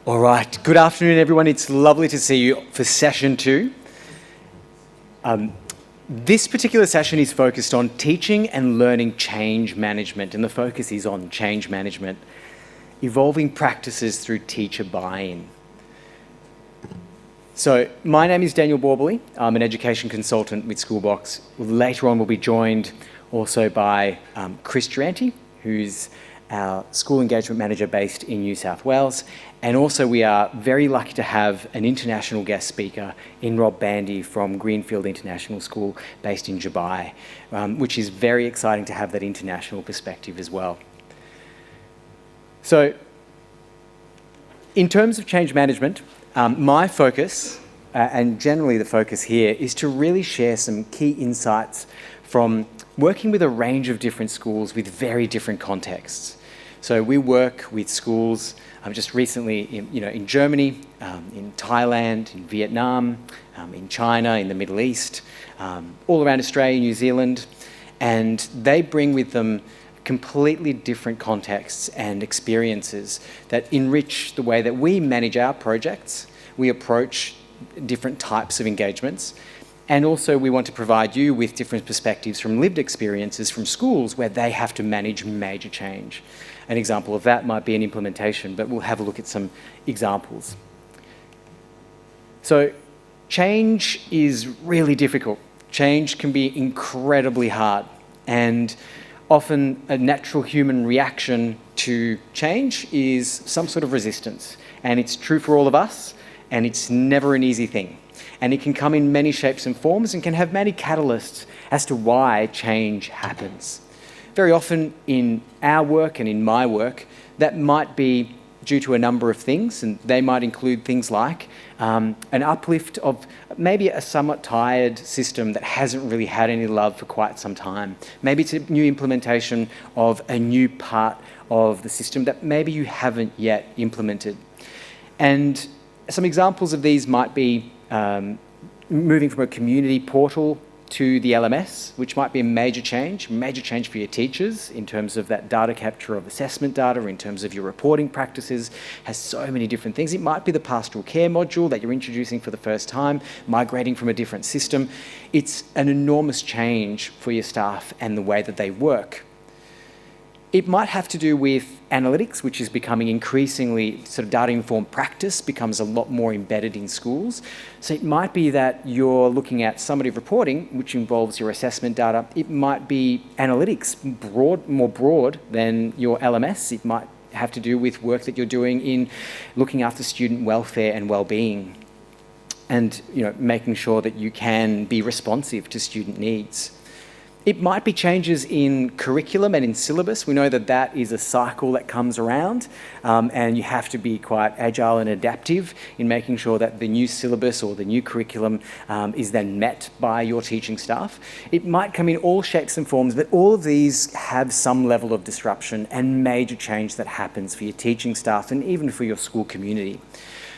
All right, good afternoon everyone. It's lovely to see you for session 2. This particular session is focused on teaching and learning change management, and the focus is on change management, evolving practices through teacher buy-in. So my name is Daniel Borbally. I'm an education consultant with Schoolbox. Later on we'll be joined also by Chris Duranty, who's our school engagement manager based in New South Wales. And also we are very lucky to have an international guest speaker in Rob Bandy from Greenfield International School based in Dubai, which is very exciting to have that international perspective as well. So in terms of change management, my focus, and generally the focus here, is to really share some key insights from working with a range of different schools with very different contexts. So we work with schools just recently in Germany, in Thailand, in Vietnam, in China, in the Middle East, all around Australia, New Zealand, and they bring with them completely different contexts and experiences that enrich the way that we manage our projects, we approach different types of engagements, and also we want to provide you with different perspectives from lived experiences from schools where they have to manage major change. An example of that might be an implementation, but we'll have a look at some examples. So change is really difficult. Change can be incredibly hard, and often a natural human reaction to change is some sort of resistance. And it's true for all of us, and it's never an easy thing. And it can come in many shapes and forms and can have many catalysts as to why change happens. Very often in our work and in my work, that might be due to a number of things, and they might include things like an uplift of maybe a somewhat tired system that hasn't really had any love for quite some time. Maybe it's a new implementation of a new part of the system that maybe you haven't yet implemented. And some examples of these might be moving from a community portal to the LMS, which might be a major change for your teachers in terms of that data capture of assessment data, in terms of your reporting practices, has so many different things. It might be the pastoral care module that you're introducing for the first time, migrating from a different system. It's an enormous change for your staff and the way that they work. It might have to do with analytics, which is becoming increasingly sort of data-informed practice, becomes a lot more embedded in schools. So it might be that you're looking at summative reporting, which involves your assessment data. It might be analytics, more broad than your LMS. It might have to do with work that you're doing in looking after student welfare and well-being, and making sure that you can be responsive to student needs. It might be changes in curriculum and in syllabus. We know that that is a cycle that comes around, and you have to be quite agile and adaptive in making sure that the new syllabus or the new curriculum is then met by your teaching staff. It might come in all shapes and forms, but all of these have some level of disruption and major change that happens for your teaching staff and even for your school community.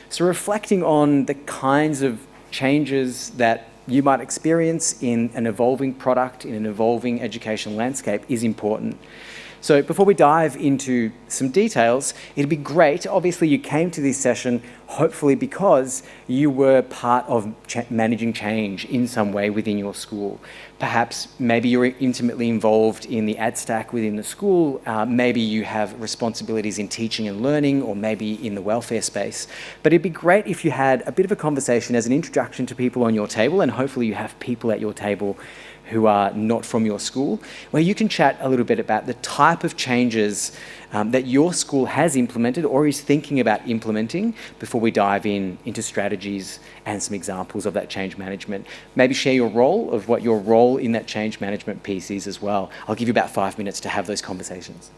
So reflecting on the kinds of changes that you might experience in an evolving product, in an evolving education landscape is important. So before we dive into some details, it'd be great, obviously you came to this session hopefully because you were part of managing change in some way within your school. Perhaps maybe you're intimately involved in the ad stack within the school, maybe you have responsibilities in teaching and learning, or maybe in the welfare space. But it'd be great if you had a bit of a conversation as an introduction to people on your table, and hopefully you have people at your table who are not from your school, where you can chat a little bit about the type of changes that your school has implemented or is thinking about implementing before we dive into strategies and some examples of that change management. Maybe share your role of what your role in that change management piece is as well. I'll give you about 5 minutes to have those conversations.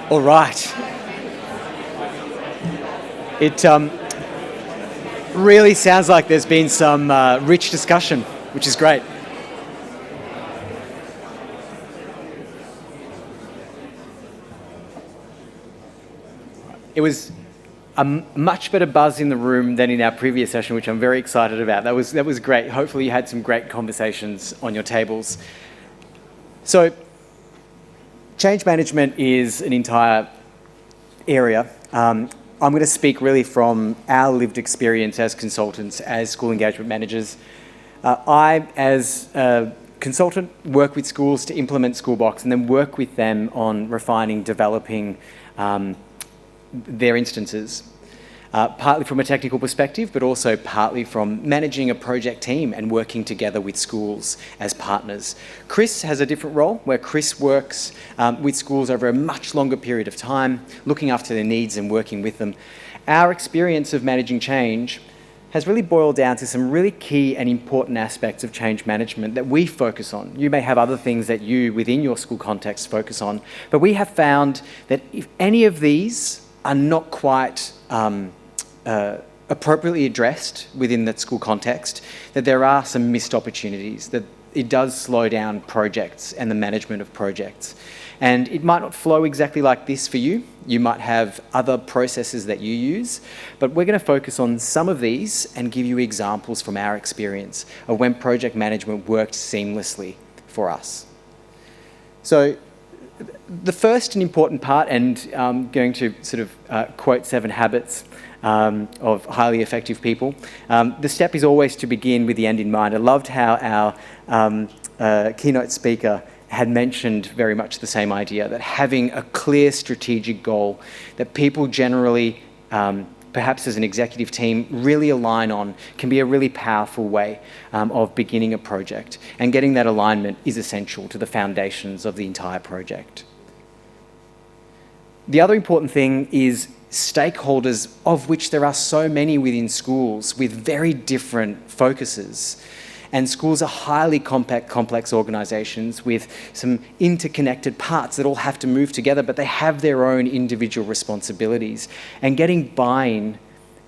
All right. It really sounds like there's been some rich discussion, which is great. It was a much better buzz in the room than in our previous session, which I'm very excited about. That was great. Hopefully you had some great conversations on your tables. So change management is an entire area. I'm going to speak really from our lived experience as consultants, as school engagement managers. I, as a consultant, work with schools to implement Schoolbox and then work with them on refining, developing their instances, partly from a technical perspective, but also partly from managing a project team and working together with schools as partners. Chris has a different role where Chris works with schools over a much longer period of time, looking after their needs and working with them. Our experience of managing change has really boiled down to some really key and important aspects of change management that we focus on. You may have other things that you, within your school context, focus on, but we have found that if any of these are not quite appropriately addressed within that school context, that there are some missed opportunities, that it does slow down projects and the management of projects. And it might not flow exactly like this for you. You might have other processes that you use, but we're going to focus on some of these and give you examples from our experience of when project management worked seamlessly for us. So the first and important part, and I'm going to sort of quote 7 habits of highly effective people. The step is always to begin with the end in mind. I loved how our keynote speaker had mentioned very much the same idea, that having a clear strategic goal that people generally, perhaps as an executive team, really align on can be a really powerful way of beginning a project. And getting that alignment is essential to the foundations of the entire project. The other important thing is stakeholders, of which there are so many within schools with very different focuses. And schools are highly complex organisations with some interconnected parts that all have to move together, but they have their own individual responsibilities. And getting buy-in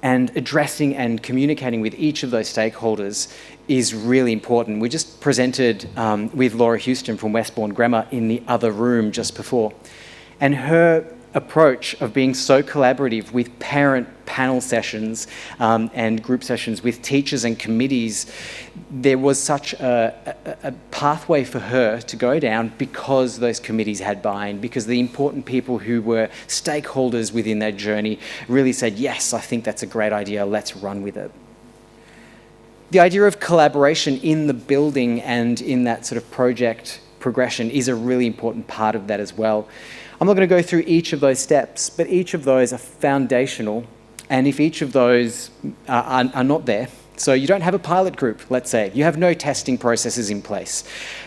and addressing and communicating with each of those stakeholders is really important. We just presented with Laura Houston from Westbourne Grammar in the other room just before. And her approach of being so collaborative with parent panel sessions and group sessions with teachers and committees, there was such a pathway for her to go down because those committees had buy-in, because the important people who were stakeholders within that journey really said, yes, I think that's a great idea, let's run with it. The idea of collaboration in the building and in that sort of project progression is a really important part of that as well. I'm not going to go through each of those steps, but each of those are foundational. And if each of those are not there, so you don't have a pilot group, let's say, you have no testing processes in place,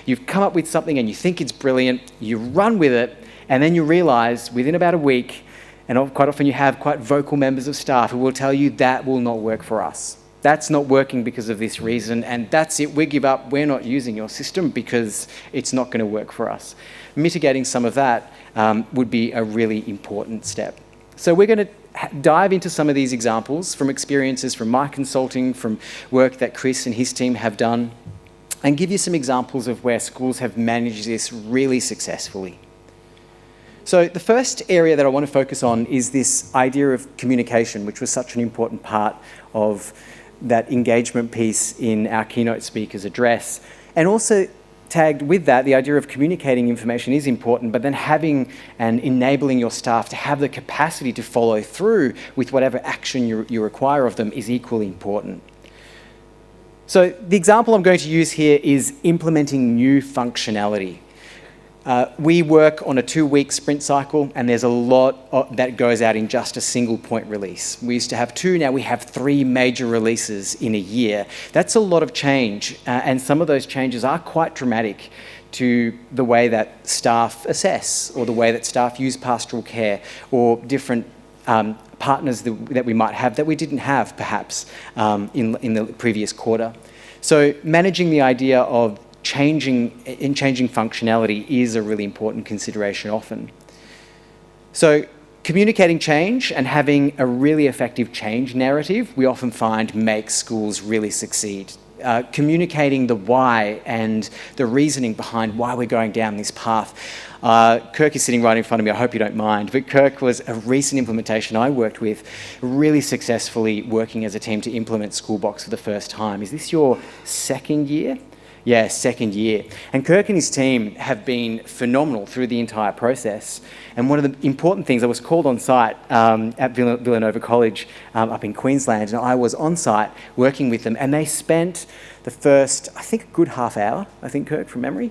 you've come up with something and you think it's brilliant, you run with it, and then you realise within about a week, and quite often you have quite vocal members of staff who will tell you that will not work for us. That's not working because of this reason, and that's it, we give up, we're not using your system because it's not going to work for us. Mitigating some of that would be a really important step. So we're going to dive into some of these examples from experiences from my consulting, from work that Chris and his team have done, and give you some examples of where schools have managed this really successfully. So the first area that I want to focus on is this idea of communication, which was such an important part of that engagement piece in our keynote speaker's address. And also tagged with that, the idea of communicating information is important, but then having and enabling your staff to have the capacity to follow through with whatever action you require of them is equally important. So the example I'm going to use here is implementing new functionality. We work on a 2-week sprint cycle, and there's a lot that goes out in just a single point release. We used to have 2, now we have 3 major releases in a year. That's a lot of change, and some of those changes are quite dramatic to the way that staff assess, or the way that staff use pastoral care, or different partners that we might have that we didn't have perhaps in the previous quarter. So managing the idea of changing functionality is a really important consideration often. So communicating change and having a really effective change narrative, we often find makes schools really succeed. Communicating the why and the reasoning behind why we're going down this path. Kirk is sitting right in front of me, I hope you don't mind, but Kirk was a recent implementation I worked with, really successfully working as a team to implement Schoolbox for the first time. Is this your second year? Yeah, second year. And Kirk and his team have been phenomenal through the entire process. And one of the important things, I was called on site at Villanova College up in Queensland, and I was on site working with them, and they spent the first, I think, a good half hour, I think, Kirk, from memory,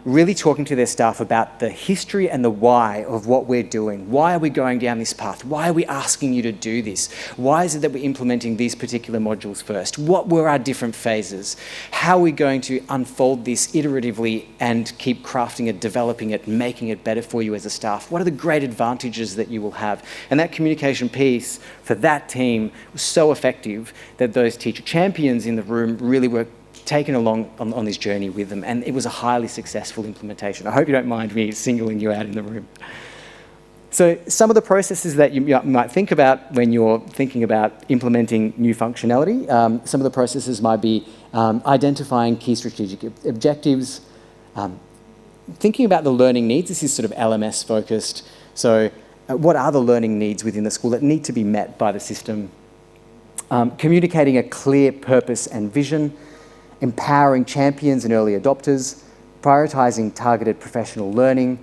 really talking to their staff about the history and the why of what we're doing. Why are we going down this path? Why are we asking you to do this? Why is it that we're implementing these particular modules first? What were our different phases? How are we going to unfold this iteratively and keep crafting it, developing it, making it better for you as a staff? What are the great advantages that you will have? And that communication piece for that team was so effective that those teacher champions in the room really were taken along on this journey with them, and it was a highly successful implementation. I hope you don't mind me singling you out in the room. So some of the processes that you might think about when you're thinking about implementing new functionality, some of the processes might be identifying key strategic objectives, thinking about the learning needs. This is sort of LMS focused. So what are the learning needs within the school that need to be met by the system? Communicating a clear purpose and vision, empowering champions and early adopters, prioritising targeted professional learning,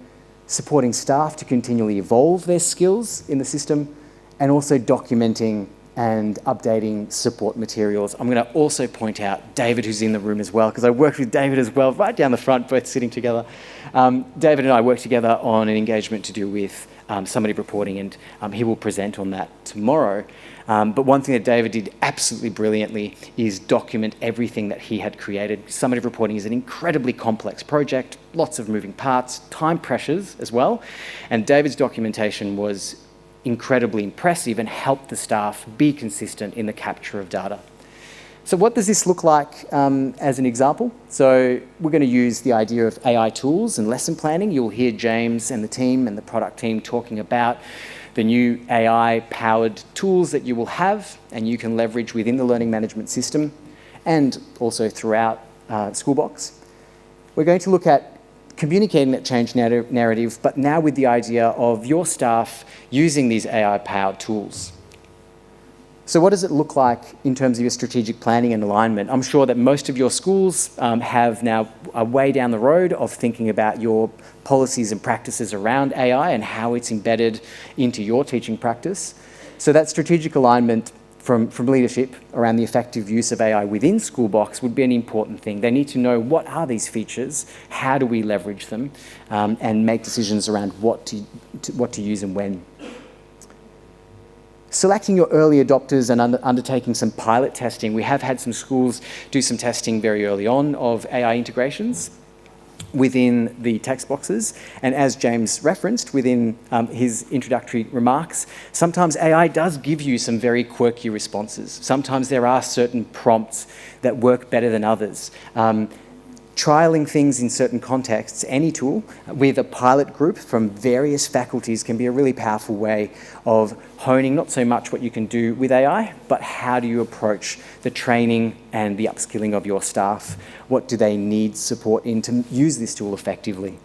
supporting staff to continually evolve their skills in the system, and also documenting and updating support materials. I'm going to also point out David, who's in the room as well, because I worked with David as well, right down the front, both sitting together. David and I worked together on an engagement to do with summative reporting, and he will present on that tomorrow. But one thing that David did absolutely brilliantly is document everything that he had created. Summative reporting is an incredibly complex project, lots of moving parts, time pressures as well. And David's documentation was incredibly impressive and helped the staff be consistent in the capture of data. So what does this look like as an example? So we're going to use the idea of AI tools and lesson planning. You'll hear James and the team and the product team talking about the new AI-powered tools that you will have and you can leverage within the learning management system and also throughout Schoolbox. We're going to look at communicating that change narrative, but now with the idea of your staff using these AI-powered tools. So what does it look like in terms of your strategic planning and alignment? I'm sure that most of your schools have now a way down the road of thinking about your policies and practices around AI and how it's embedded into your teaching practice. So that strategic alignment from leadership around the effective use of AI within Schoolbox would be an important thing. They need to know what are these features, how do we leverage them, and make decisions around what to use and when. Selecting your early adopters and undertaking some pilot testing. We have had some schools do some testing very early on of AI integrations within the text boxes. And as James referenced within his introductory remarks, sometimes AI does give you some very quirky responses. Sometimes there are certain prompts that work better than others. Trialing things in certain contexts, any tool, with a pilot group from various faculties can be a really powerful way of honing not so much what you can do with AI, but how do you approach the training and the upskilling of your staff? What do they need support in to use this tool effectively?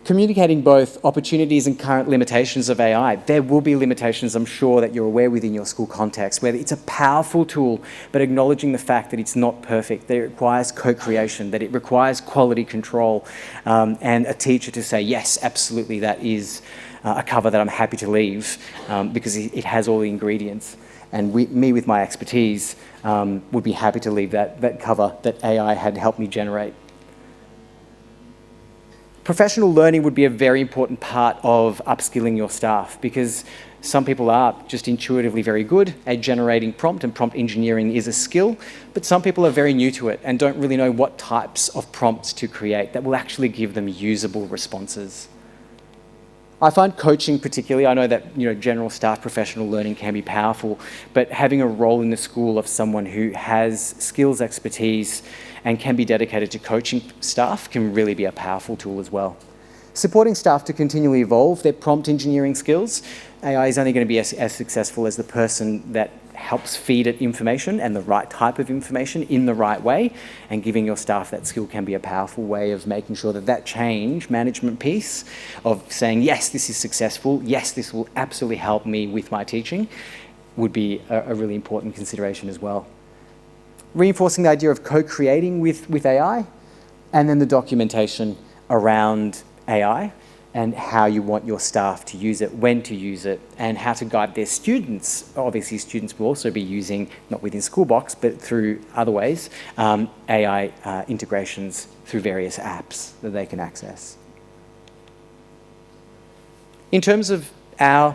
Communicating both opportunities and current limitations of AI. There will be limitations, I'm sure, that you're aware within your school context, where it's a powerful tool, but acknowledging the fact that it's not perfect, that it requires co-creation, that it requires quality control, and a teacher to say, yes, absolutely, that is a cover that I'm happy to leave because it has all the ingredients. And me, with my expertise, would be happy to leave that cover that AI had helped me generate. Professional learning would be a very important part of upskilling your staff because some people are just intuitively very good at generating prompt, and prompt engineering is a skill, but some people are very new to it and don't really know what types of prompts to create that will actually give them usable responses. I find coaching particularly, I know that general staff professional learning can be powerful, but having a role in the school of someone who has skills, expertise, and can be dedicated to coaching staff can really be a powerful tool as well. Supporting staff to continually evolve their prompt engineering skills. AI is only going to be as successful as the person that helps feed it information and the right type of information in the right way, and giving your staff that skill can be a powerful way of making sure that that change management piece of saying, yes, this is successful, yes, this will absolutely help me with my teaching, would be a really important consideration as well. Reinforcing the idea of co-creating with AI, and then the documentation around AI and how you want your staff to use it, when to use it, and how to guide their students. Obviously, students will also be using, not within Schoolbox, but through other ways, AI integrations through various apps that they can access. In terms of our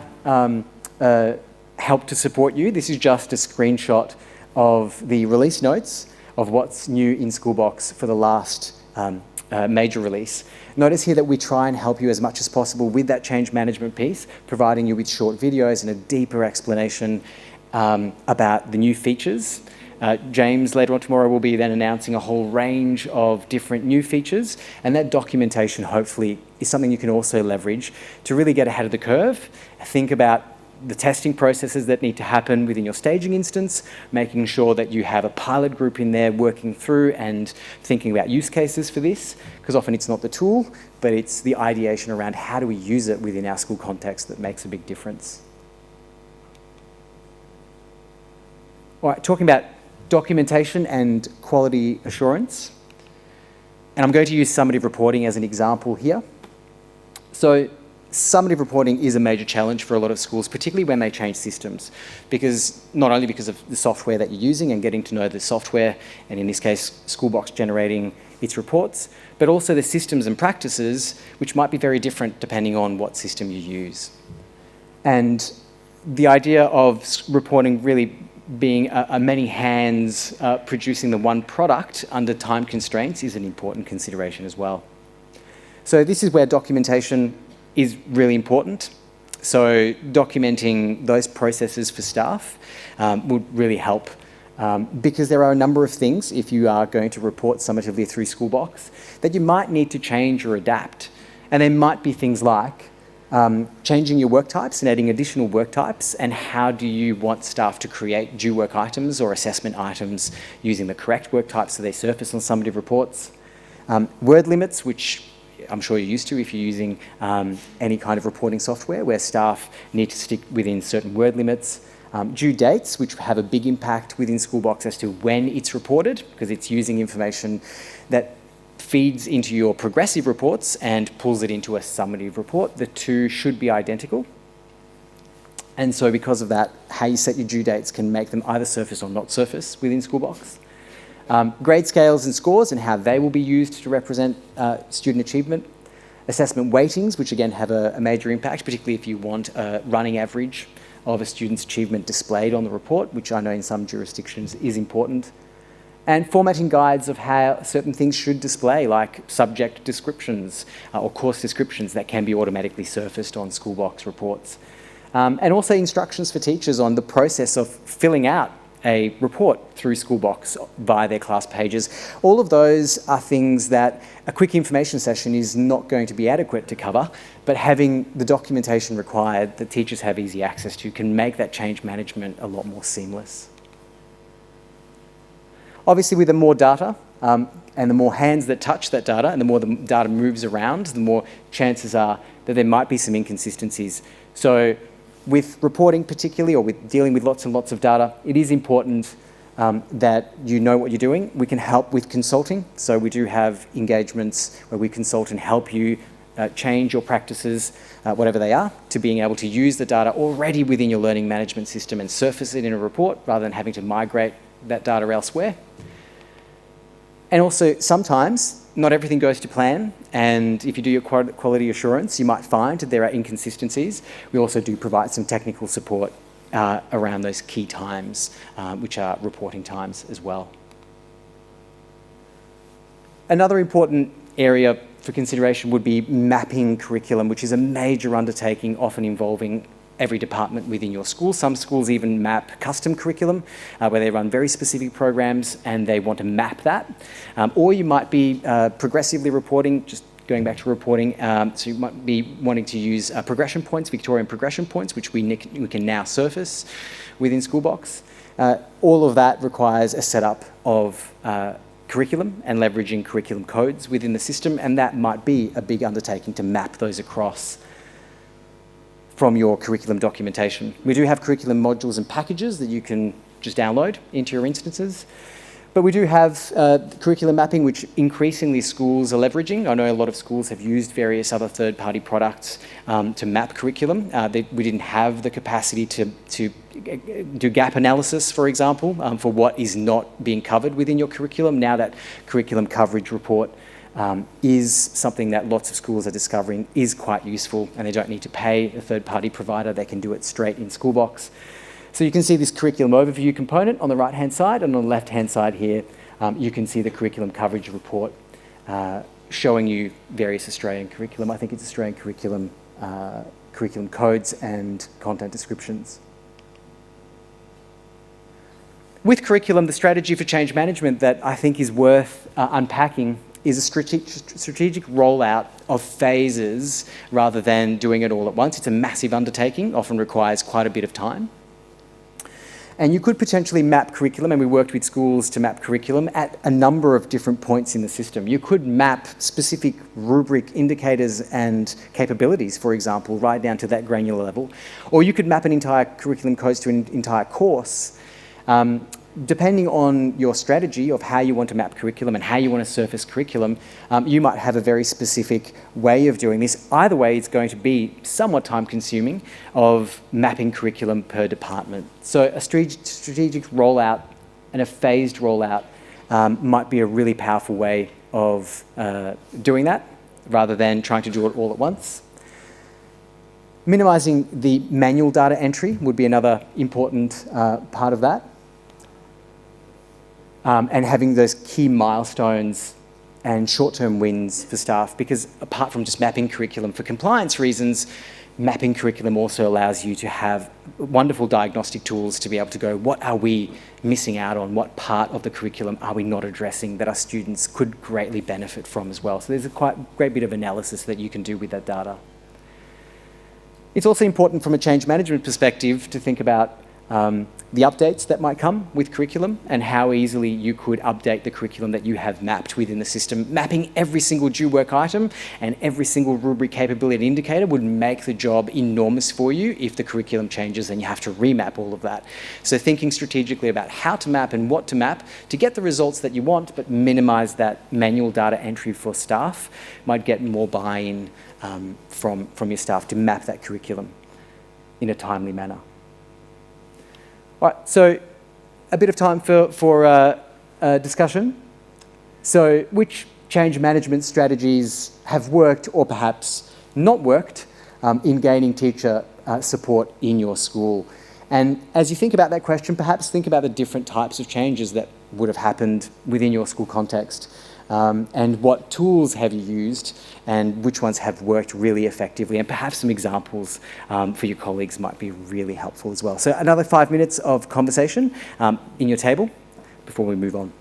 help to support you, this is just a screenshot of the release notes of what's new in Schoolbox for the last major release. Notice here that we try and help you as much as possible with that change management piece, providing you with short videos and a deeper explanation about the new features. James later on tomorrow will be then announcing a whole range of different new features, and that documentation hopefully is something you can also leverage to really get ahead of the curve. Think about the testing processes that need to happen within your staging instance, making sure that you have a pilot group in there working through and thinking about use cases for this, because often it's not the tool, but it's the ideation around how do we use it within our school context that makes a big difference. All right, talking about documentation and quality assurance, and I'm going to use summative reporting as an example here. So summative reporting is a major challenge for a lot of schools, particularly when they change systems, because not only because of the software that you're using and getting to know the software, and in this case, Schoolbox generating its reports, but also the systems and practices, which might be very different depending on what system you use. And the idea of reporting really being a many hands producing the one product under time constraints is an important consideration as well. So this is where documentation is really important. So documenting those processes for staff would really help, because there are a number of things, if you are going to report summatively through Schoolbox, that you might need to change or adapt. And there might be things like changing your work types and adding additional work types, and how do you want staff to create due work items or assessment items using the correct work types so they surface on summative reports. Word limits, which I'm sure you're used to if you're using any kind of reporting software where staff need to stick within certain word limits. Due dates, which have a big impact within Schoolbox as to when it's reported, because it's using information that feeds into your progressive reports and pulls it into a summative report. The two should be identical. And so because of that, how you set your due dates can make them either surface or not surface within Schoolbox. Grade scales and scores and how they will be used to represent student achievement. Assessment weightings, which again have a major impact, particularly if you want a running average of a student's achievement displayed on the report, which I know in some jurisdictions is important. And formatting guides of how certain things should display, like subject descriptions or course descriptions that can be automatically surfaced on Schoolbox reports. And also instructions for teachers on the process of filling out a report through Schoolbox via their class pages. All of those are things that a quick information session is not going to be adequate to cover, but having the documentation required that teachers have easy access to can make that change management a lot more seamless. Obviously, with the more data and the more hands that touch that data and the more the data moves around, the more chances are that there might be some inconsistencies. So with reporting particularly, or with dealing with lots and lots of data, it is important that you know what you're doing. We can help with consulting. So we do have engagements where we consult and help you change your practices, whatever they are, to being able to use the data already within your learning management system and surface it in a report rather than having to migrate that data elsewhere. And also, sometimes not everything goes to plan, and if you do your quality assurance, you might find that there are inconsistencies. We also do provide some technical support around those key times, which are reporting times as well. Another important area for consideration would be mapping curriculum, which is a major undertaking, often involving every department within your school. Some schools even map custom curriculum where they run very specific programs and they want to map that. Or you might be progressively reporting, just going back to reporting. So you might be wanting to use progression points, Victorian progression points, which we can now surface within Schoolbox. All of that requires a setup of curriculum and leveraging curriculum codes within the system, and that might be a big undertaking to map those across from your curriculum documentation. We do have curriculum modules and packages that you can just download into your instances. But we do have curriculum mapping, which increasingly schools are leveraging. I know a lot of schools have used various other third-party products to map curriculum. We didn't have the capacity to do gap analysis, for example, for what is not being covered within your curriculum. Now that curriculum coverage report is something that lots of schools are discovering is quite useful, and they don't need to pay a third-party provider. They can do it straight in Schoolbox. So you can see this curriculum overview component on the right-hand side, and on the left-hand side here, you can see the curriculum coverage report showing you various Australian curriculum. I think it's Australian curriculum, curriculum codes and content descriptions. With curriculum, the strategy for change management that I think is worth unpacking is a strategic rollout of phases rather than doing it all at once. It's a massive undertaking, often requires quite a bit of time. And you could potentially map curriculum, and we worked with schools to map curriculum at a number of different points in the system. You could map specific rubric indicators and capabilities, for example, right down to that granular level. Or you could map an entire curriculum codes to an entire course. Depending on your strategy of how you want to map curriculum and how you want to surface curriculum, you might have a very specific way of doing this. Either way, it's going to be somewhat time-consuming of mapping curriculum per department. So a strategic rollout and a phased rollout might be a really powerful way of doing that, rather than trying to do it all at once. Minimizing the manual data entry would be another important part of that. And having those key milestones and short-term wins for staff, because apart from just mapping curriculum for compliance reasons, mapping curriculum also allows you to have wonderful diagnostic tools to be able to go, what are we missing out on? What part of the curriculum are we not addressing that our students could greatly benefit from as well? So there's a quite great bit of analysis that you can do with that data. It's also important from a change management perspective to think about the updates that might come with curriculum and how easily you could update the curriculum that you have mapped within the system. Mapping every single due work item and every single rubric capability indicator would make the job enormous for you if the curriculum changes and you have to remap all of that. So thinking strategically about how to map and what to map to get the results that you want, but minimize that manual data entry for staff might get more buy-in from your staff to map that curriculum in a timely manner. All right, so a bit of time for discussion. So which change management strategies have worked or perhaps not worked in gaining teacher support in your school? And as you think about that question, perhaps think about the different types of changes that would have happened within your school context. And what tools have you used and which ones have worked really effectively, and perhaps some examples for your colleagues might be really helpful as well. So another 5 minutes of conversation in your table before we move on.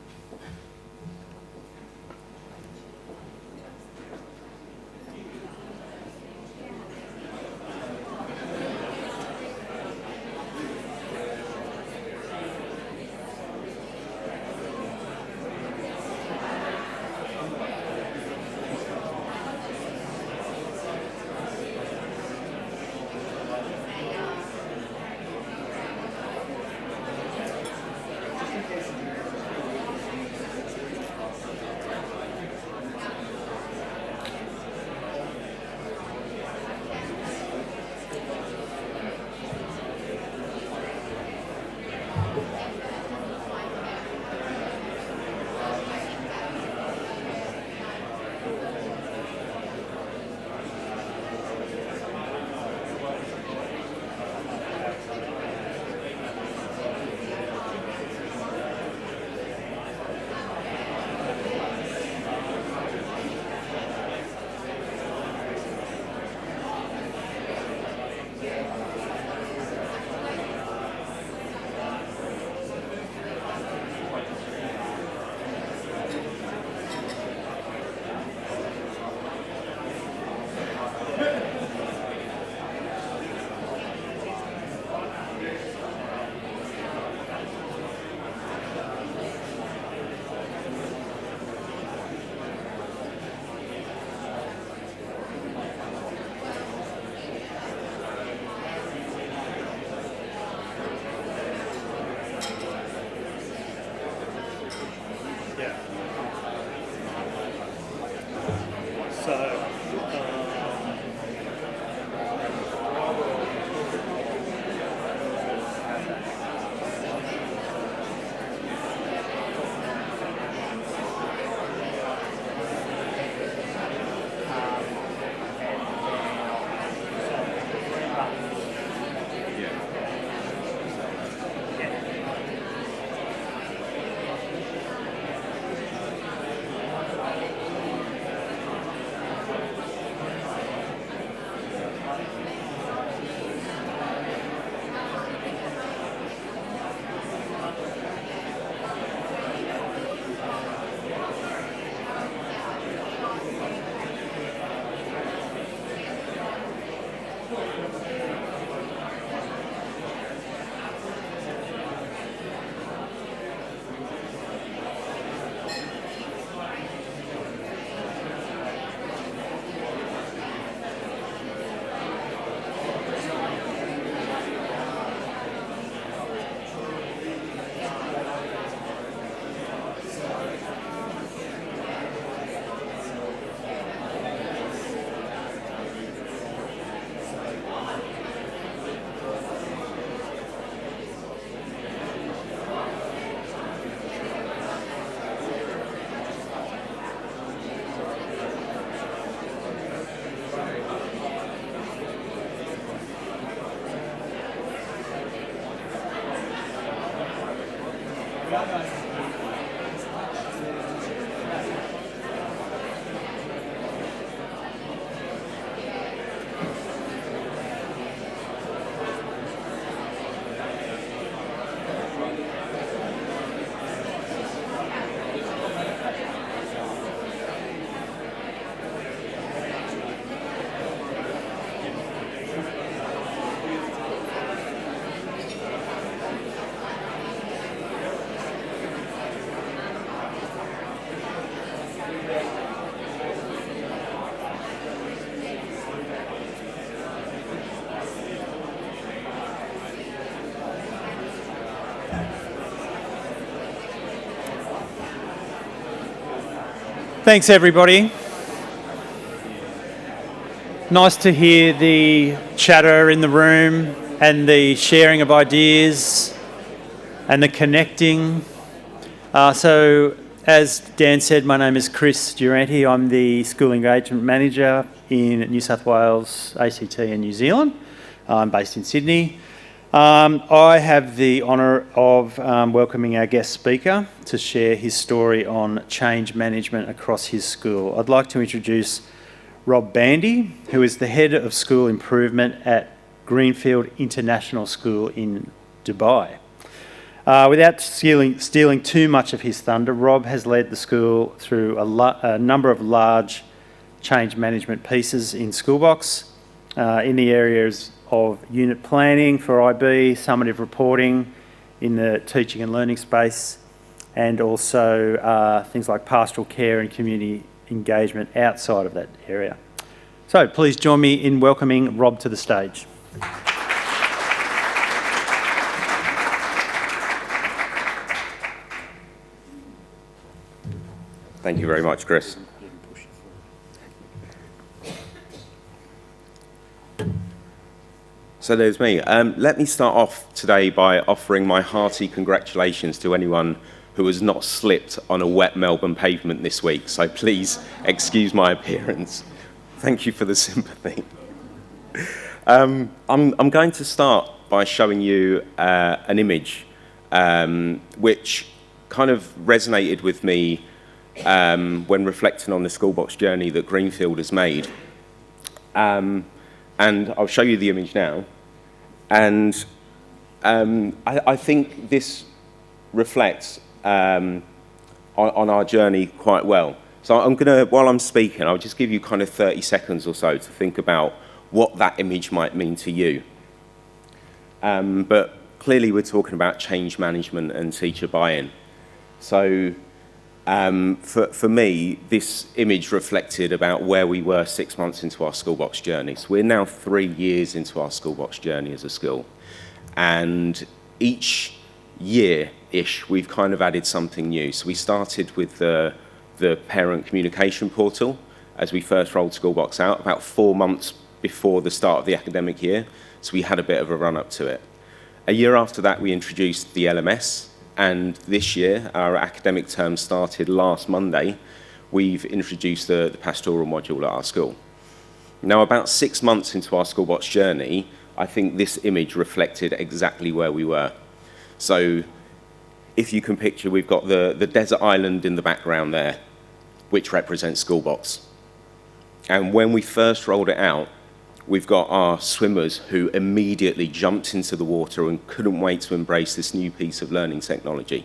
Thanks, everybody. Nice to hear the chatter in the room and the sharing of ideas and the connecting. So, as Dan said, my name is Chris Durante. I'm the School Engagement Manager in New South Wales, ACT and New Zealand. I'm based in Sydney. I have the honour of welcoming our guest speaker to share his story on change management across his school. I'd like to introduce Rob Bandy, who is the Head of School Improvement at Greenfield International School in Dubai. Without stealing too much of his thunder, Rob has led the school through a number of large change management pieces in Schoolbox in the areas of unit planning for IB, summative reporting in the teaching and learning space, and also things like pastoral care and community engagement outside of that area. So please join me in welcoming Rob to the stage. Thank you very much, Chris. So there's me. Let me start off today by offering my hearty congratulations to anyone who has not slipped on a wet Melbourne pavement this week. So please excuse my appearance. Thank you for the sympathy. I'm going to start by showing you an image which kind of resonated with me when reflecting on the Schoolbox journey that Greenfield has made. And I'll show you the image now. And I think this reflects on our journey quite well. So I'm going to, while I'm speaking, I'll just give you kind of 30 seconds or so to think about what that image might mean to you. But clearly we're talking about change management and teacher buy-in. So for me, this image reflected about where we were 6 months into our Schoolbox journey. So we're now 3 years into our Schoolbox journey as a school. And each year-ish, we've kind of added something new. So we started with the parent communication portal as we first rolled Schoolbox out, about 4 months before the start of the academic year. So we had a bit of a run-up to it. A year after that, we introduced the LMS. And this year, our academic term started last Monday. We've introduced the pastoral module at our school. Now, about 6 months into our Schoolbox journey, I think this image reflected exactly where we were. So if you can picture, we've got the desert island in the background there, which represents Schoolbox. And when we first rolled it out, we've got our swimmers who immediately jumped into the water and couldn't wait to embrace this new piece of learning technology.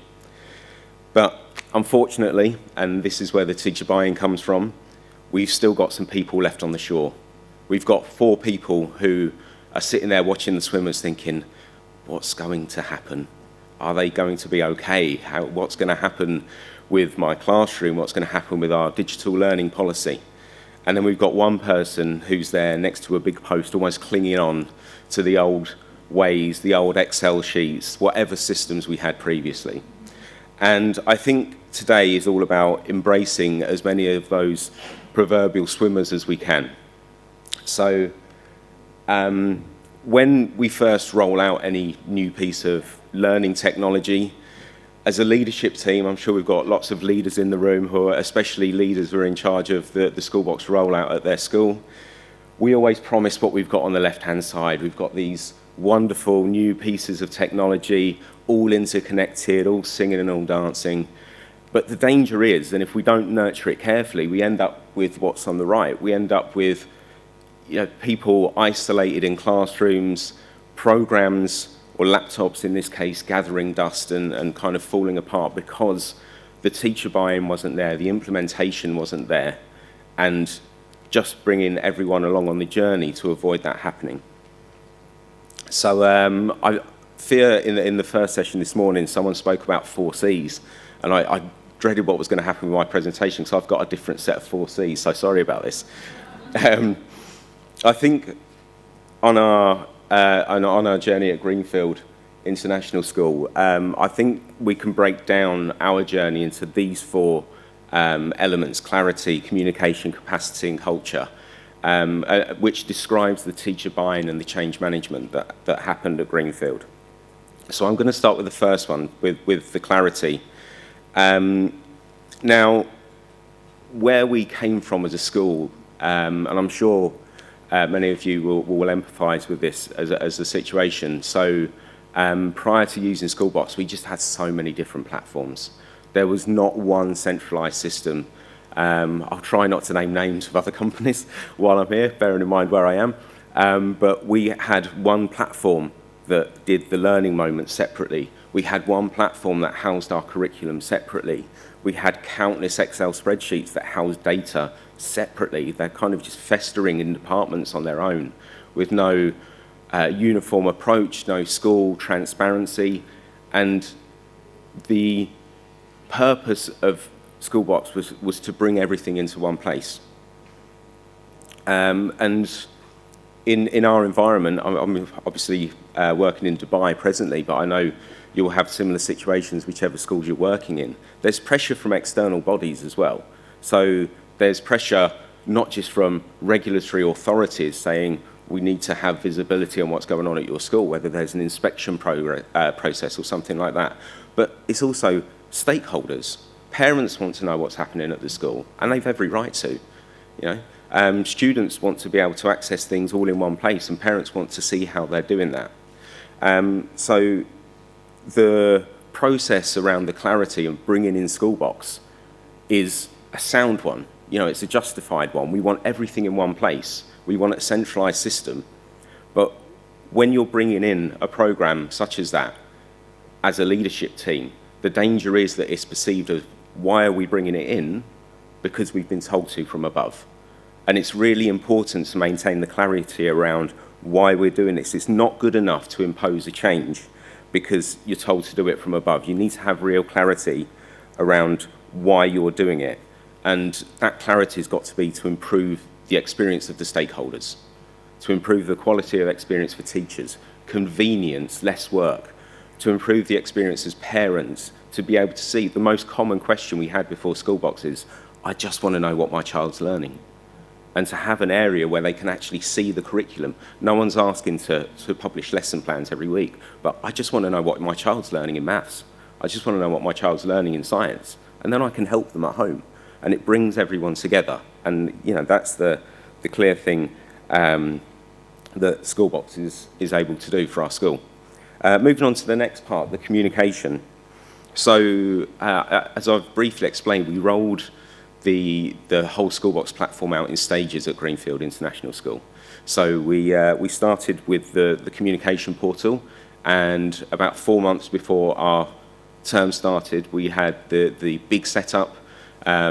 But unfortunately, and this is where the teacher buy-in comes from, we've still got some people left on the shore. We've got 4 people who are sitting there watching the swimmers thinking, what's going to happen? Are they going to be okay? What's going to happen with my classroom? What's going to happen with our digital learning policy? And then we've got one person who's there next to a big post, almost clinging on to the old ways, the old Excel sheets, whatever systems we had previously. And I think today is all about embracing as many of those proverbial swimmers as we can. So when we first roll out any new piece of learning technology, as a leadership team, I'm sure we've got lots of leaders in the room who are especially leaders who are in charge of the Schoolbox rollout at their school. We always promise what we've got on the left-hand side. We've got these wonderful new pieces of technology, all interconnected, all singing and all dancing. But the danger is, and if we don't nurture it carefully, we end up with what's on the right. We end up with people isolated in classrooms, programs or laptops in this case gathering dust and kind of falling apart because the teacher buy-in wasn't there, the implementation wasn't there, and just bringing everyone along on the journey to avoid that happening. So I fear in the first session this morning, someone spoke about 4 Cs, and I dreaded what was going to happen with my presentation, so I've got a different set of 4 Cs, so sorry about this. I think on our journey at Greenfield International School, I think we can break down our journey into these 4 elements: clarity, communication, capacity, and culture, which describes the teacher buy-in and the change management that happened at Greenfield. So I'm going to start with the first one, with the clarity. Now, where we came from as a school, and I'm sure many of you will empathise with this as a situation. So prior to using Schoolbox, we just had so many different platforms. There was not one centralised system. I'll try not to name names of other companies while I'm here, bearing in mind where I am. But we had one platform that did the learning moments separately. We had one platform that housed our curriculum separately. We had countless Excel spreadsheets that housed data separately. They're kind of just festering in departments on their own with no uniform approach, no school transparency. And the purpose of Schoolbox was to bring everything into one place. And in our environment, I'm obviously working in Dubai presently, but I know you'll have similar situations whichever schools you're working in. There's pressure from external bodies as well. So there's pressure not just from regulatory authorities saying we need to have visibility on what's going on at your school, whether there's an inspection process or something like that, but it's also stakeholders. Parents want to know what's happening at the school, and they've every right to. Students want to be able to access things all in one place, and parents want to see how they're doing that. So the process around the clarity of bringing in Schoolbox is a sound one. It's a justified one. We want everything in one place. We want a centralised system. But when you're bringing in a program such as that as a leadership team, the danger is that it's perceived as, why are we bringing it in? Because we've been told to from above. And it's really important to maintain the clarity around why we're doing this. It's not good enough to impose a change because you're told to do it from above. You need to have real clarity around why you're doing it. And that clarity has got to be to improve the experience of the stakeholders, to improve the quality of experience for teachers, convenience, less work, to improve the experience as parents, to be able to see. The most common question we had before Schoolbox is, I just want to know what my child's learning. And to have an area where they can actually see the curriculum. No one's asking to publish lesson plans every week, but I just want to know what my child's learning in maths. I just want to know what my child's learning in science. And then I can help them at home. And it brings everyone together. And that's the clear thing that Schoolbox is able to do for our school. Moving on to the next part, the communication. So as I've briefly explained, we rolled the whole Schoolbox platform out in stages at Greenfield International School. So we started with the communication portal, and about 4 months before our term started, we had the big setup.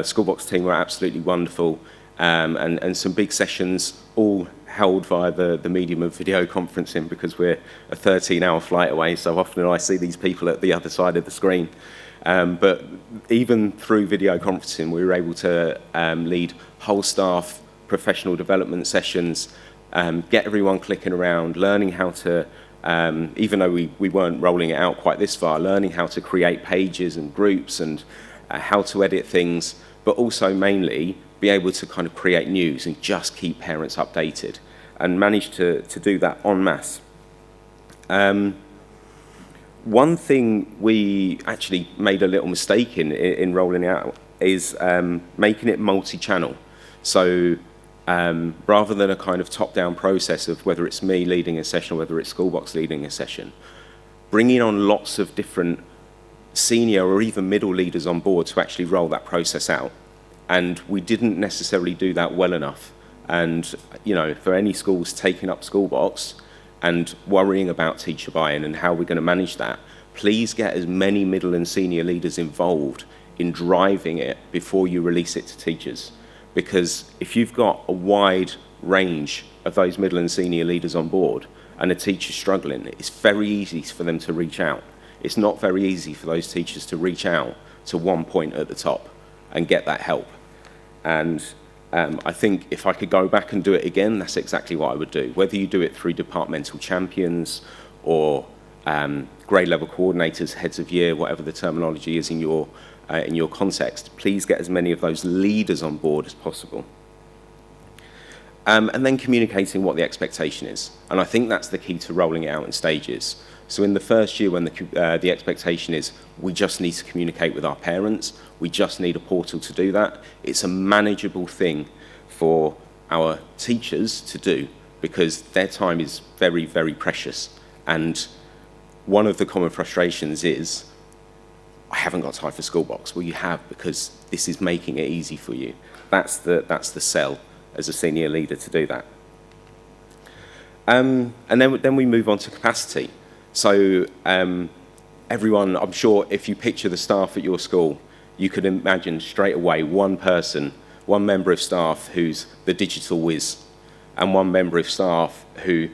Schoolbox team were absolutely wonderful, and some big sessions, all held via the medium of video conferencing, because we're a 13-hour flight away, so often I see these people at the other side of the screen. But even through video conferencing, we were able to lead whole staff professional development sessions, get everyone clicking around, learning how to, even though we weren't rolling it out quite this far, learning how to create pages and groups and how to edit things, but also mainly be able to kind of create news and just keep parents updated, and managed to do that en masse. One thing we actually made a little mistake in rolling out is making it multi-channel. So rather than a kind of top-down process of whether it's me leading a session or whether it's Schoolbox leading a session, bringing on lots of different senior or even middle leaders on board to actually roll that process out. And we didn't necessarily do that well enough. And, you know, for any schools taking up Schoolbox and worrying about teacher buy-in and how we're going to manage that, please get as many middle and senior leaders involved in driving it before you release it to teachers. Because if you've got a wide range of those middle and senior leaders on board and a teacher's struggling, it's very easy for them to reach out. It's not very easy for those teachers to reach out to one point at the top and get that help. And I think if I could go back and do it again, that's exactly what I would do. Whether you do it through departmental champions or grade level coordinators, heads of year, whatever the terminology is in your context, please get as many of those leaders on board as possible. And then communicating what the expectation is. And I think that's the key to rolling it out in stages. So in the first year when the expectation is we just need to communicate with our parents, we just need a portal to do that, it's a manageable thing for our teachers to do because their time is very, very precious. And one of the common frustrations is, I haven't got time for Schoolbox. Well, you have, because this is making it easy for you. That's the sell as a senior leader to do that. And then we move on to capacity. So everyone, I'm sure if you picture the staff at your school, you could imagine straight away one person, one member of staff who's the digital whiz, and one member of staff who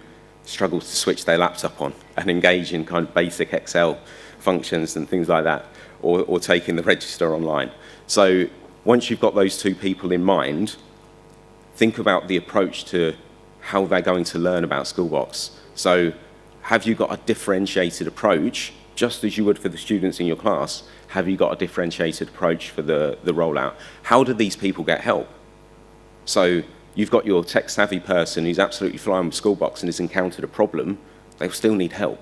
struggles to switch their laptop on and engage in kind of basic Excel functions and things like that, or taking the register online. So once you've got those two people in mind, think about the approach to how they're going to learn about Schoolbox. So have you got a differentiated approach, just as you would for the students in your class? Have you got a differentiated approach for the rollout? How do these people get help? So you've got your tech-savvy person who's absolutely flying with Schoolbox and has encountered a problem, they'll still need help.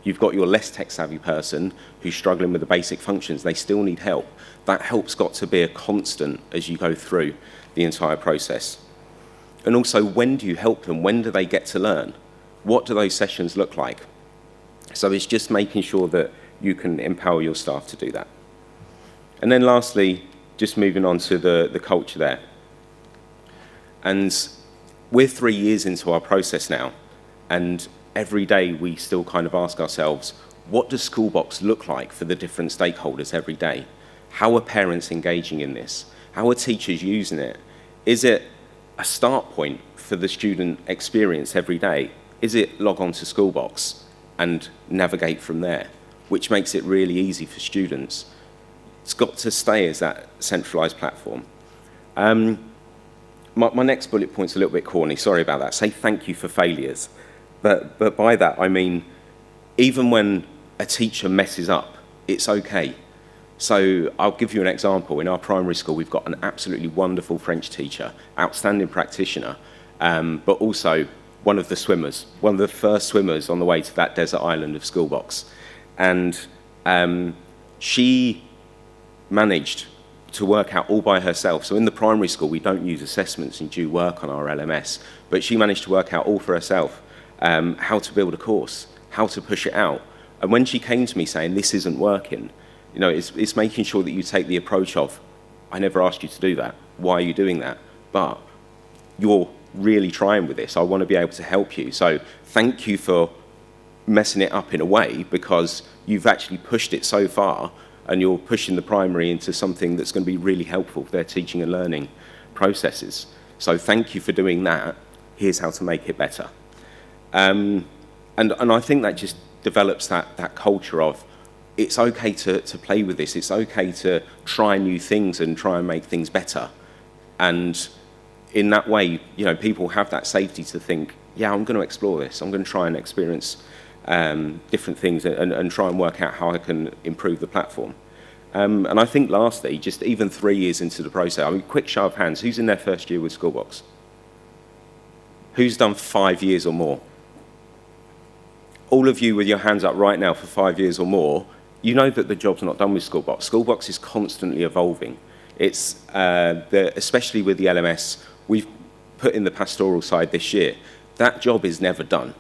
You've got your less tech-savvy person who's struggling with the basic functions, they still need help. That help's got to be a constant as you go through the entire process. And also, when do you help them? When do they get to learn? What do those sessions look like? So it's just making sure that you can empower your staff to do that. And then lastly, just moving on to the culture there. And we're 3 years into our process now, and every day we still kind of ask ourselves, what does Schoolbox look like for the different stakeholders every day? How are parents engaging in this? How are teachers using it? Is it a start point for the student experience every day? Is it log on to Schoolbox and navigate from there, which makes it really easy for students? It's got to stay as that centralized platform. My next bullet point's a little bit corny, sorry about that. Say thank you for failures. But by that, I mean, even when a teacher messes up, it's okay. So I'll give you an example. In our primary school, we've got an absolutely wonderful French teacher, outstanding practitioner, but also one of the swimmers, one of the first swimmers on the way to that desert island of Schoolbox. And she managed to work out all by herself. So in the primary school, we don't use assessments and do work on our LMS, but she managed to work out all for herself how to build a course, how to push it out. And when she came to me saying, this isn't working, you know, it's making sure that you take the approach of, I never asked you to do that. Why are you doing that? But you're really trying with this. I want to be able to help you. So thank you for messing it up in a way, because you've actually pushed it so far and you're pushing the primary into something that's going to be really helpful for their teaching and learning processes. So thank you for doing that. Here's how to make it better. And I think that just develops that culture of, it's okay to play with this. It's okay to try new things and try and make things better. And in that way, you know, people have that safety to think, yeah, I'm going to explore this. I'm going to try and experience different things and try and work out how I can improve the platform. And I think lastly, just even 3 years into the process, I mean, quick show of hands, who's in their first year with Schoolbox? Who's done 5 years or more? All of you with your hands up right now for 5 years or more, you know that the job's not done with Schoolbox. Schoolbox is constantly evolving. It's, especially with the LMS, we've put in the pastoral side this year. That job is never done.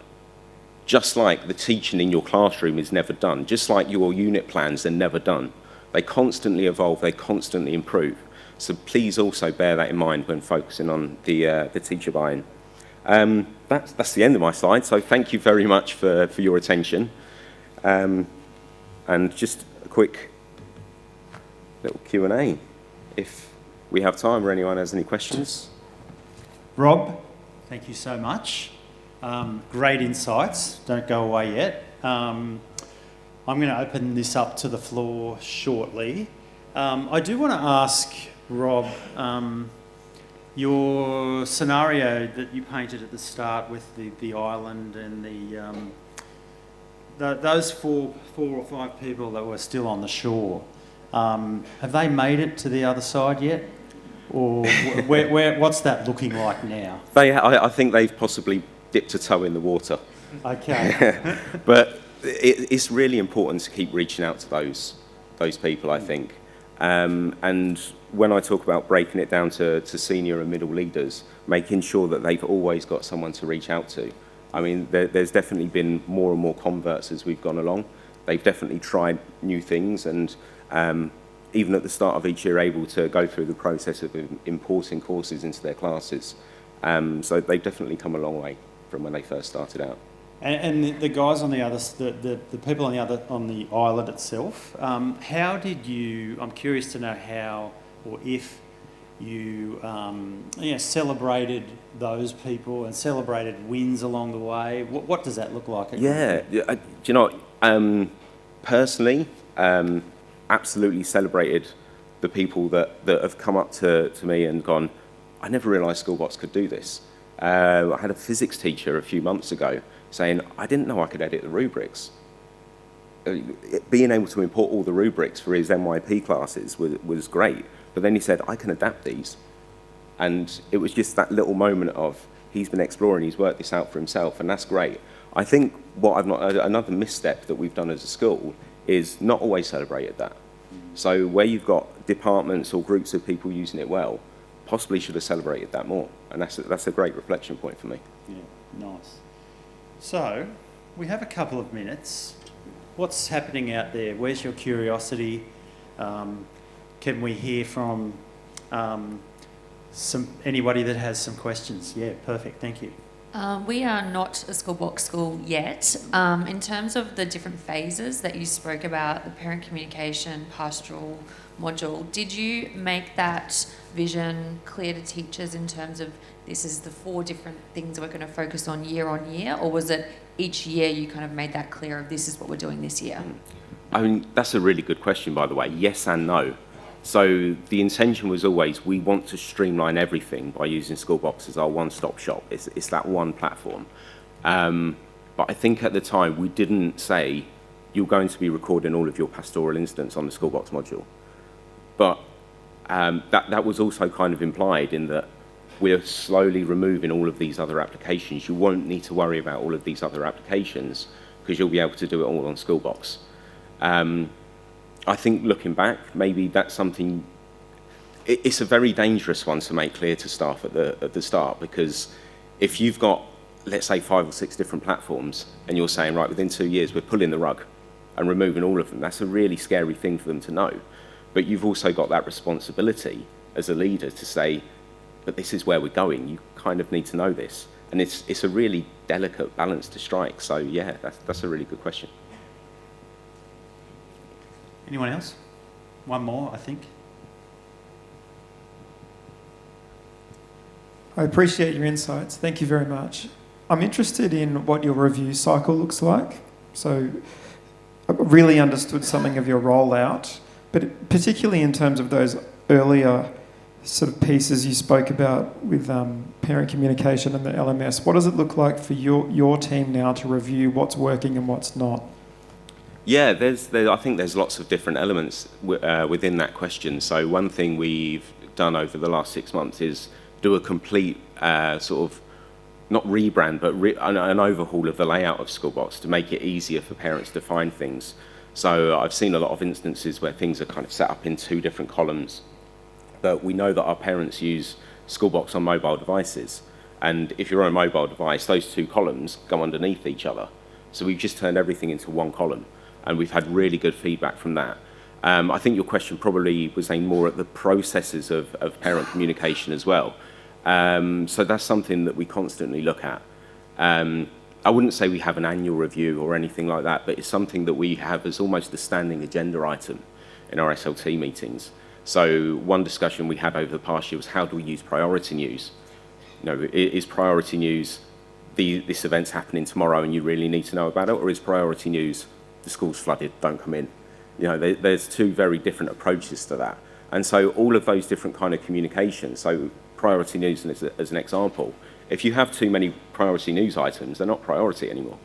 just like the teaching in your classroom is never done, just like your unit plans are never done. They constantly evolve, they constantly improve. So please also bear that in mind when focusing on the teacher buy-in. That's the end of my slide, so thank you very much for your attention. And just a quick little Q&A, if we have time or anyone has any questions. Rob, thank you so much. Great insights. Don't go away yet. I'm going to open this up to the floor shortly. I do want to ask Rob, your scenario that you painted at the start with the island and those four or five people that were still on the shore, have they made it to the other side yet? Or what's that looking like now? I think they've possibly dipped a toe in the water. Okay. But it's really important to keep reaching out to those people, I think. And when I talk about breaking it down to senior and middle leaders, making sure that they've always got someone to reach out to. I mean, there's definitely been more and more converts as we've gone along. They've definitely tried new things, and even at the start of each year, able to go through the process of importing courses into their classes. So they've definitely come a long way from when they first started out. And the guys on the other, the people on the island itself, how did you? I'm curious to know how or if you, celebrated those people and celebrated wins along the way. What does that look like? Yeah, do you know? Personally, absolutely celebrated the people that have come up to me and gone, I never realised Schoolbox could do this. I had a physics teacher a few months ago saying, I didn't know I could edit the rubrics. Being able to import all the rubrics for his NYP classes was great. But then he said, I can adapt these. And it was just that little moment of, he's been exploring, he's worked this out for himself, and that's great. I think another misstep that we've done as a school is not always celebrated that. So where you've got departments or groups of people using it well, possibly should have celebrated that more. And that's a great reflection point for me. Yeah, nice. So, we have a couple of minutes. What's happening out there? Where's your curiosity? Can we hear from anybody that has some questions? Yeah, perfect. Thank you. We are not a Schoolbox school yet. In terms of the different phases that you spoke about, the parent communication, pastoral module, did you make that vision clear to teachers in terms of this is the 4 different things we're going to focus on year, or was it each year you kind of made that clear of this is what we're doing this year? I mean, that's a really good question, by the way. Yes and no. So the intention was always, we want to streamline everything by using Schoolbox as our one-stop shop. It's that one platform. But I think at the time, we didn't say, you're going to be recording all of your pastoral incidents on the Schoolbox module. But that was also kind of implied in that we're slowly removing all of these other applications. You won't need to worry about all of these other applications because you'll be able to do it all on Schoolbox. I think looking back, maybe that's something, it's a very dangerous one to make clear to staff at the start, because if you've got, let's say, 5 or 6 different platforms and you're saying, right, within 2 years, we're pulling the rug and removing all of them, that's a really scary thing for them to know. But you've also got that responsibility as a leader to say, but this is where we're going. You kind of need to know this. And it's a really delicate balance to strike. So yeah, that's a really good question. Anyone else? One more, I think. I appreciate your insights. Thank you very much. I'm interested in what your review cycle looks like. So I really understood something of your rollout, but particularly in terms of those earlier sort of pieces you spoke about with parent communication and the LMS. What does it look like for your team now to review what's working and what's not? Yeah, I think there's lots of different elements within that question. So one thing we've done over the last 6 months is do a complete sort of, not rebrand, but an overhaul of the layout of Schoolbox to make it easier for parents to find things. So I've seen a lot of instances where things are kind of set up in 2 different columns. But we know that our parents use Schoolbox on mobile devices. And if you're on a mobile device, those 2 columns go underneath each other. So we've just turned everything into one column, and we've had really good feedback from that. I think your question probably was aimed more at the processes of parent communication as well. So that's something that we constantly look at. I wouldn't say we have an annual review or anything like that, but it's something that we have as almost a standing agenda item in our SLT meetings. So one discussion we had over the past year was, how do we use priority news? Is priority news this event's happening tomorrow and you really need to know about it, or is priority news the school's flooded, don't come in? There's two very different approaches to that. And so all of those different kind of communications, so priority news as an example, if you have too many priority news items, they're not priority anymore.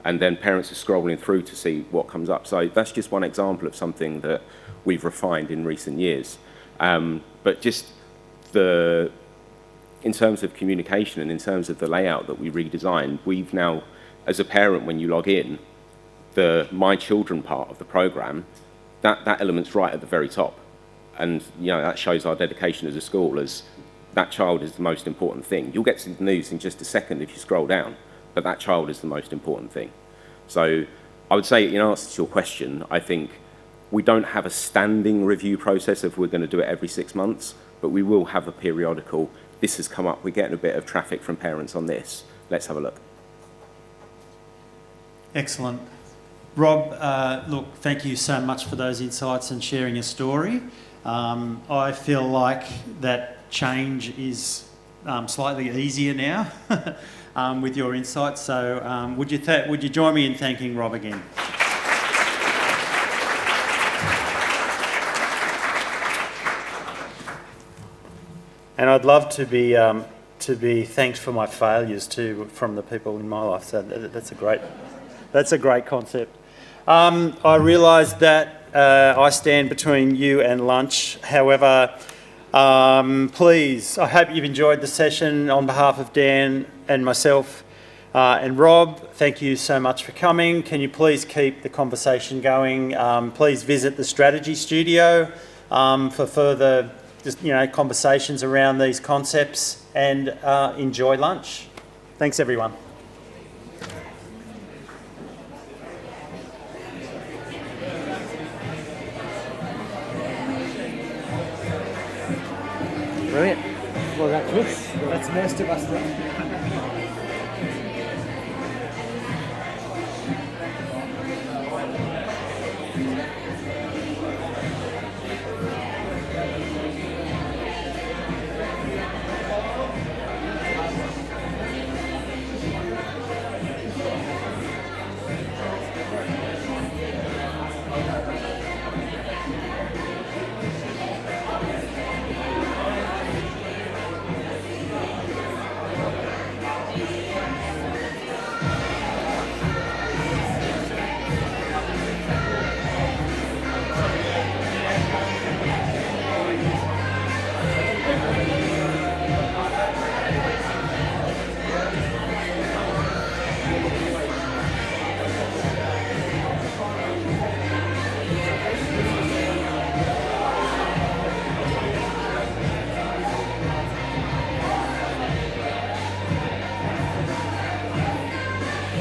And then parents are scrolling through to see what comes up. So that's just one example of something that we've refined in recent years. But just in terms of communication and in terms of the layout that we redesigned, we've now, as a parent, when you log in, the My Children part of the program, that element's right at the very top. And that shows our dedication as a school, as that child is the most important thing. You'll get to the news in just a second if you scroll down, but that child is the most important thing. So I would say, in answer to your question, I think we don't have a standing review process if we're going to do it every 6 months, but we will have a periodical, this has come up, we're getting a bit of traffic from parents on this, let's have a look. Excellent. Rob, look, thank you so much for those insights and sharing your story. I feel like that change is slightly easier now with your insights. So would you join me in thanking Rob again? And I'd love to be thanked for my failures too from the people in my life. So that's a great concept. I realise that I stand between you and lunch. However, please, I hope you've enjoyed the session. On behalf of Dan and myself and Rob, thank you so much for coming. Can you please keep the conversation going? Please visit the strategy studio for further conversations around these concepts, and enjoy lunch. Thanks, everyone. Brilliant. Well, that's most of us.